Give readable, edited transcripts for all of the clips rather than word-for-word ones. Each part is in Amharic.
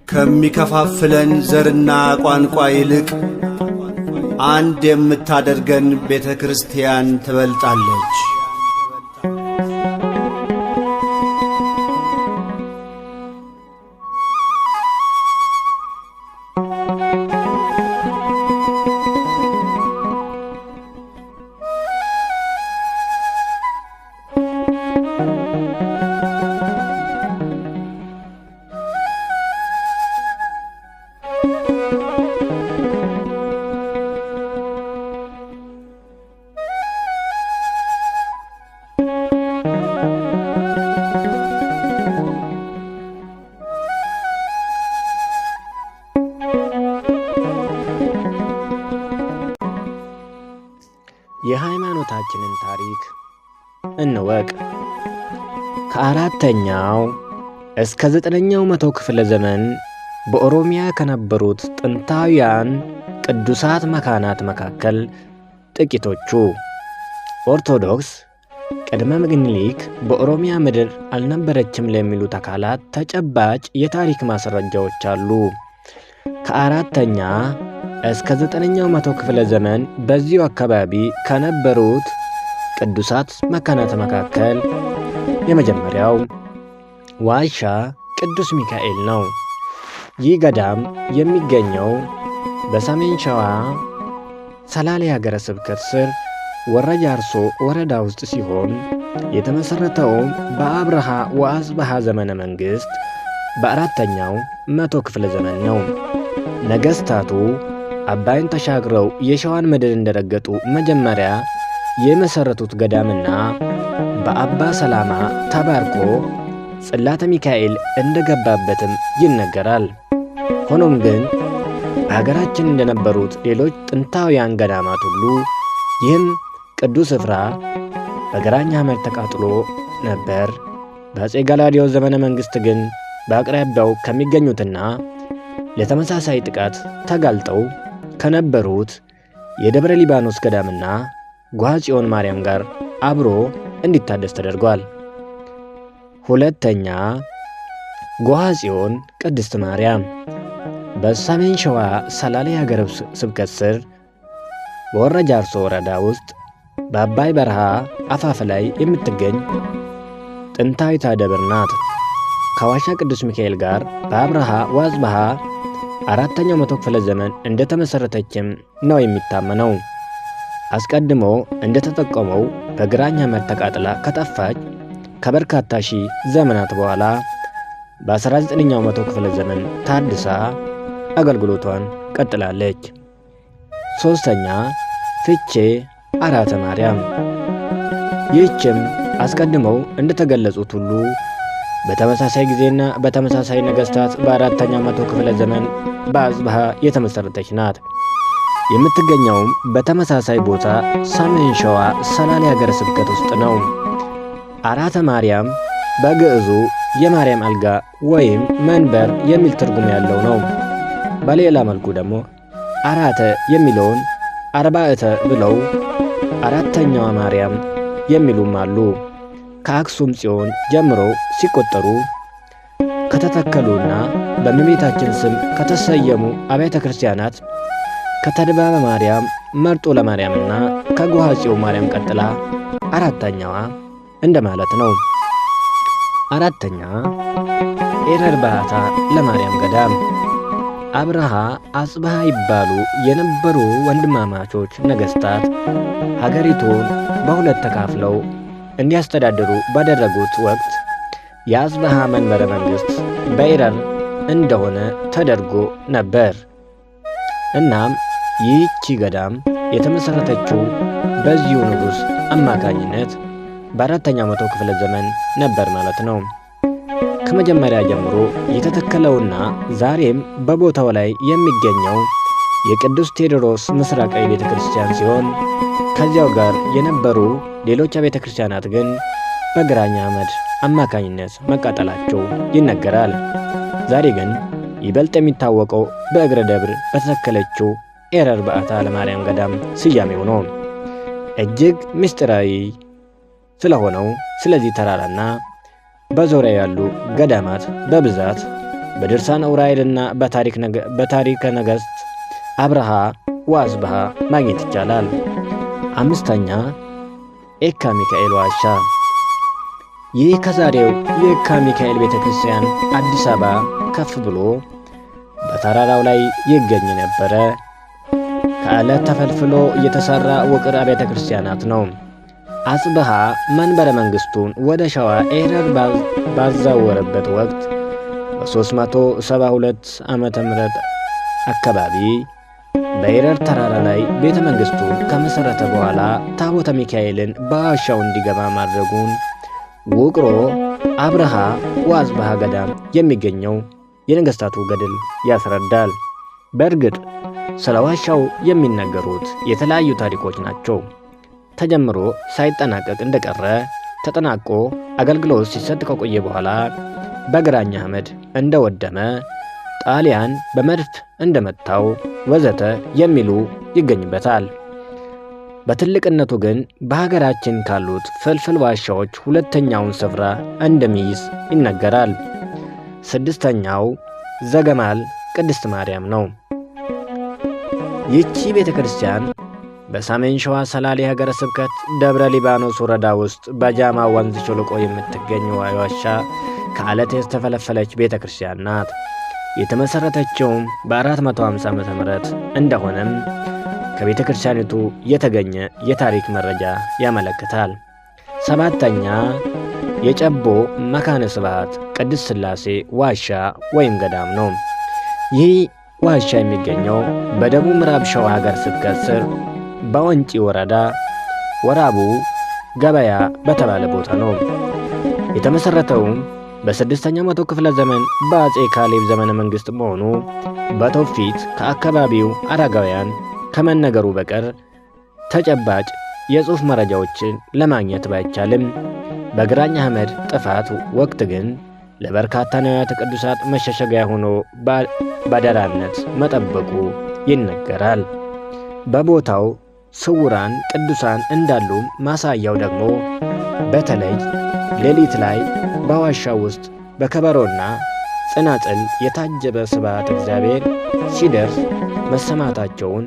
ከሚከፋፍለን ዘርና ቋንቋ ይልቅ አንድ የምታደርገን ቤተ ክርስቲያን ትበልጣለች። የሃይማኖታችንን ታሪክ እንወቅ። ከአራተኛው እስከ 9ኛው መቶ ክፍለ ዘመን በኦሮሚያ ከነበሩት ጥንታውያን ቅዱሳት መካናት መካከል ጥቂቶቹ። ኦርቶዶክስ ቅድመ ምኒልክ በኦሮሚያ ምድር አልነበረችም ለሚሉት አካላት ተጨባጭ የታሪክ ማስረጃዎች አሉ። ከአራተኛ እስከ 9ኛው መቶ ክፍለ ዘመን በዚሁ አካባቢ ከነበሩት ቅዱሳት መካናት መካከል የመጀመሪያው ዋሻ ቅዱስ ሚካኤል ነው። ይህ ገዳም የሚገኘው በሰሜን ሸዋ ሰላሌ ሀገረ ስብከት ስር ወረ ጃርሶ ወረዳ ውስጥ ሲሆን የተመሰረተውም በአብርሃ ወአጽብሃ ዘመነ መንግስት በአራተኛው መቶ ክፍለ ዘመን ነው። ነገስታቱ አባይን ተሻግረው የሸዋን ምድር እንደረገጡ መጀመሪያ የመሰረቱት ገዳምና በአባ ሰላማ ተባርኮ ጽላተ ሚካኤል እንደገባበትም ይነገራል። ሆኖም ግን በሀገራችን እንደነበሩት ሌሎች ጥንታውያን ገዳማት ሁሉ ይህም ቅዱስ ስፍራ በግራኝ ሐመር ተቃጥሎ ነበር። በአፄ ገላውዴዎስ ዘመነ መንግስት ግን በአቅራቢያው ከሚገኙትና ለተመሳሳይ ጥቃት ተጋልጠው ከነበሩት የደብረ ሊባኖስ ገዳምና ጓሃ ጽዮን ማርያም ጋር አብሮ እንዲታደስ ተደርጓል። ሁለተኛ ጓሃ ጽዮን ቅድስት ማርያም በሰሜን ሸዋ ሰላሌ ሀገረ ስብከት ስር በወረ ጃርሶ ወረዳ ውስጥ በአባይ በረሃ አፋፍ ላይ የምትገኝ ጥንታዊቷ ደብር ናት። ከዋሻ ቅዱስ ሚካኤል ጋር በአብርሃ ወአጽብሃ አራተኛው መቶ ክፍለ ዘመን እንደተመሰረተችም ነው የሚታመነው። አስቀድሞ እንደተጠቆመው በግራኝ ሐመር ተቃጥላ ከጠፋች ከበርካታ ሺህ ዘመናት በኋላ በ19ኛው መቶ ክፍለ ዘመን ታድሳ አገልግሎቷን ቀጥላለች። ሶስተኛ ፍቼ አራተ ማርያም። ይህችም አስቀድመው እንደተገለጹት ሁሉ በተመሳሳይ ጊዜና በተመሳሳይ ነገስታት በአራተኛው መቶ ክፍለ ዘመን በአጽብሃ የተመሰረተች ናት። የምትገኘውም በተመሳሳይ ቦታ ሰሜን ሸዋ ሰላሌ ሀገረ ስብከት ውስጥ ነው። አራተ ማርያም በግዕዙ የማርያም አልጋ ወይም መንበር የሚል ትርጉም ያለው ነው። በሌላ መልኩ ደግሞ አራተ የሚለውን አርባዕተ ብለው አራተኛዋ ማርያም የሚሉም አሉ። ከአክሱም ጽዮን ጀምሮ ሲቆጠሩ ከተተከሉና በእመቤታችን ስም ከተሰየሙ አብያተ ክርስቲያናት ከተድባበ ማርያም፣ መርጦ ለማርያምና ከጓሃ ጽዮን ማርያም ቀጥላ አራተኛዋ እንደማለት ነው። አራተኛ ኤረር ባታ ለማርያም ገዳም። አብርሃ አጽብሃ ይባሉ የነበሩ ወንድማማቾች ነገስታት ሀገሪቱን በሁለት ተካፍለው እንዲያስተዳድሩ ባደረጉት ወቅት የአጽብሃ መንበረ መንግስት በኤረር እንደሆነ ተደርጎ ነበር። እናም ይህቺ ገዳም የተመሰረተችው በዚሁ ንጉሥ አማካኝነት በአራተኛው መቶ ክፍለ ዘመን ነበር ማለት ነው። ከመጀመሪያ ጀምሮ የተተከለውና ዛሬም በቦታው ላይ የሚገኘው የቅዱስ ቴዎድሮስ ምስራቃዊ ቤተ ክርስቲያን ሲሆን ከዚያው ጋር የነበሩ ሌሎች ቤተ ክርስቲያናት ግን በግራኝ ሐመር አማካኝነት መቃጠላቸው ይነገራል። ዛሬ ግን ይበልጥ የሚታወቀው በእግረ ደብር በተተከለችው ኤረር በዓታ ለማርያም ገዳም ስያሜው ነው። እጅግ ምስጢራዊ ስለሆነው ስለዚህ ተራራና በዙሪያ ያሉ ገዳማት በብዛት በድርሳነ ዑራኤልና በታሪከ ነገሥት አብርሃ ወአጽብሃ ማግኘት ይቻላል። አምስተኛ የካ ሚካኤል ዋሻ። ይህ ከዛሬው የካ ሚካኤል ቤተ ክርስቲያን አዲስ አበባ ከፍ ብሎ በተራራው ላይ ይገኝ ነበረ። ከዓለት ተፈልፍሎ የተሠራ ውቅር አብያተ ክርስቲያናት ነው። አጽብሃ መንበረ መንግሥቱን ወደ ሸዋ ኤረር ባዛወረበት ወቅት በ372 ዓመተ ምህረት አካባቢ በኤረር ተራራ ላይ ቤተ መንግሥቱን ከመሠረተ በኋላ ታቦተ ሚካኤልን በዋሻው እንዲገባ ማድረጉን ውቅሮ አብርሃ ወአጽብሃ ገዳም የሚገኘው የነገሥታቱ ገድል ያስረዳል። በእርግጥ ስለ ዋሻው የሚነገሩት የተለያዩ ታሪኮች ናቸው። ተጀምሮ ሳይጠናቀቅ እንደቀረ ተጠናቆ አገልግሎት ሲሰጥ ከቆየ በኋላ በግራኝ አህመድ እንደወደመ፣ ጣሊያን በመድፍ እንደመታው ወዘተ የሚሉ ይገኝበታል። በትልቅነቱ ግን በሀገራችን ካሉት ፍልፍል ዋሻዎች ሁለተኛውን ስፍራ እንደሚይዝ ይነገራል። ስድስተኛው ዘገማል ቅድስት ማርያም ነው። ይህቺ ቤተ ክርስቲያን በሰሜን ሸዋ ሰላሌ ሀገረ ስብከት ደብረ ሊባኖስ ወረዳ ውስጥ በጃማ ወንዝ ሸለቆ የምትገኝ ዋሻ ከዓለት የተፈለፈለች ቤተ ክርስቲያን ናት። የተመሠረተችውም በ450 ዓመተ ምህረት እንደሆነም ከቤተ ክርስቲያኒቱ የተገኘ የታሪክ መረጃ ያመለክታል። ሰባተኛ የጨቦ መካነ ስብሐት ቅድስት ሥላሴ ዋሻ ወይም ገዳም ነው። ይህ ዋሻ የሚገኘው በደቡብ ምዕራብ ሸዋ ሀገረ ስብከት ስር በወንጪ ወረዳ ወራቡ ገበያ በተባለ ቦታ ነው። የተመሠረተውም በ6ኛው መቶ ክፍለ ዘመን በአጼ ካሌብ ዘመነ መንግሥት መሆኑ በትውፊት ከአካባቢው አረጋውያን ከመነገሩ በቀር ተጨባጭ የጽሑፍ መረጃዎችን ለማግኘት ባይቻልም በግራኝ አህመድ ጥፋት ወቅት ግን ለበርካታ ንዋያተ ቅዱሳት መሸሸጊያ ሆኖ ባደራነት መጠበቁ ይነገራል። በቦታው ስውራን ቅዱሳን እንዳሉ ማሳያው ደግሞ በተለይ ሌሊት ላይ በዋሻው ውስጥ በከበሮና ጽናጽል የታጀበ ስብሐተ እግዚአብሔር ሲደርስ መሰማታቸውን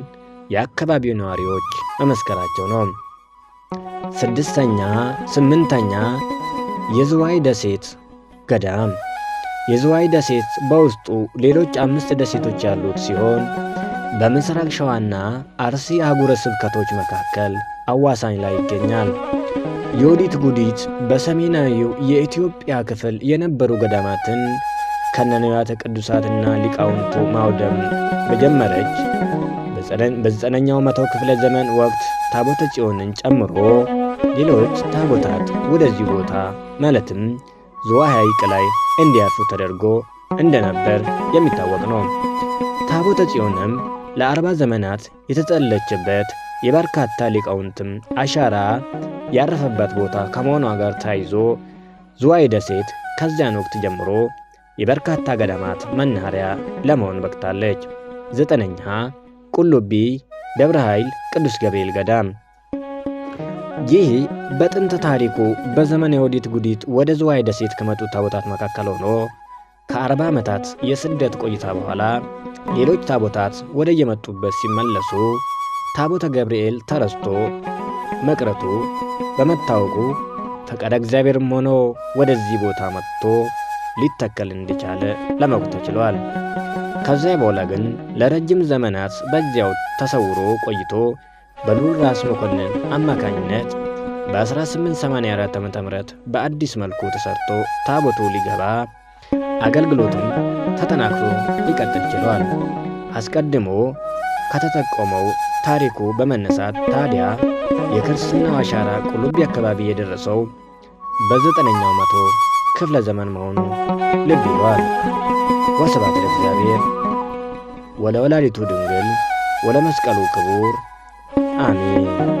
የአካባቢው ነዋሪዎች መመስከራቸው ነው። ስምንተኛ የዝዋይ ደሴት ገዳም። የዝዋይ ደሴት በውስጡ ሌሎች 5 ደሴቶች ያሉት ሲሆን በምስራቅ ሸዋና አርሲ አህጉረ ስብከቶች መካከል አዋሳኝ ላይ ይገኛል። ዮዲት ጉዲት በሰሜናዊው የኢትዮጵያ ክፍል የነበሩ ገዳማትን ከነንዋያተ ቅዱሳትና ሊቃውንቱ ማውደም በጀመረች በ9ኛው መቶ ክፍለ ዘመን ወቅት ታቦተ ጽዮንን ጨምሮ ሌሎች ታቦታት ወደዚህ ቦታ ማለትም ዝዋይ ሐይቅ ላይ እንዲያርፉ ተደርጎ እንደነበር የሚታወቅ ነው። ታቦተ ጽዮንም ለ40 ዘመናት የተጠለችበት የበርካታ ሊቃውንትም አሻራ ያረፈበት ቦታ ከመሆኗ ጋር ተያይዞ ዝዋይ ደሴት ከዚያን ወቅት ጀምሮ የበርካታ ገዳማት መናኸሪያ ለመሆን በቅታለች። 9ኛ ቁልቢ ደብረ ኃይል ቅዱስ ገብርኤል ገዳም። ይህ በጥንት ታሪኩ በዘመነ ዮዲት ጉዲት ወደ ዝዋይ ደሴት ከመጡ ታቦታት መካከል ሆኖ ከ40 ዓመታት የስደት ቆይታ በኋላ ሌሎች ታቦታት ወደ የመጡበት ሲመለሱ ታቦተ ገብርኤል ተረስቶ መቅረቱ በመታወቁ ፈቃደ እግዚአብሔርም ሆኖ ወደዚህ ቦታ መጥቶ ሊተከል እንዲቻለ ለማወቅ ተችሏል። ከዚያ በኋላ ግን ለረጅም ዘመናት በዚያው ተሰውሮ ቆይቶ በልዑል ራስ መኮንን አማካኝነት በ1884 ዓ.ም በአዲስ መልኩ ተሰርቶ ታቦቱ ሊገባ አገልግሎቱም ተጠናክሮ ሊቀጥል ችሏል። አስቀድሞ ከተጠቆመው ታሪኩ በመነሳት ታዲያ የክርስትናው አሻራ ቁልቢ አካባቢ የደረሰው በ9ኛው መቶ ክፍለ ዘመን መሆኑ ልብ ይሏል። ወስብሐት ለእግዚአብሔር ወለወላዲቱ ድንግል ወለመስቀሉ ክቡር አሜን።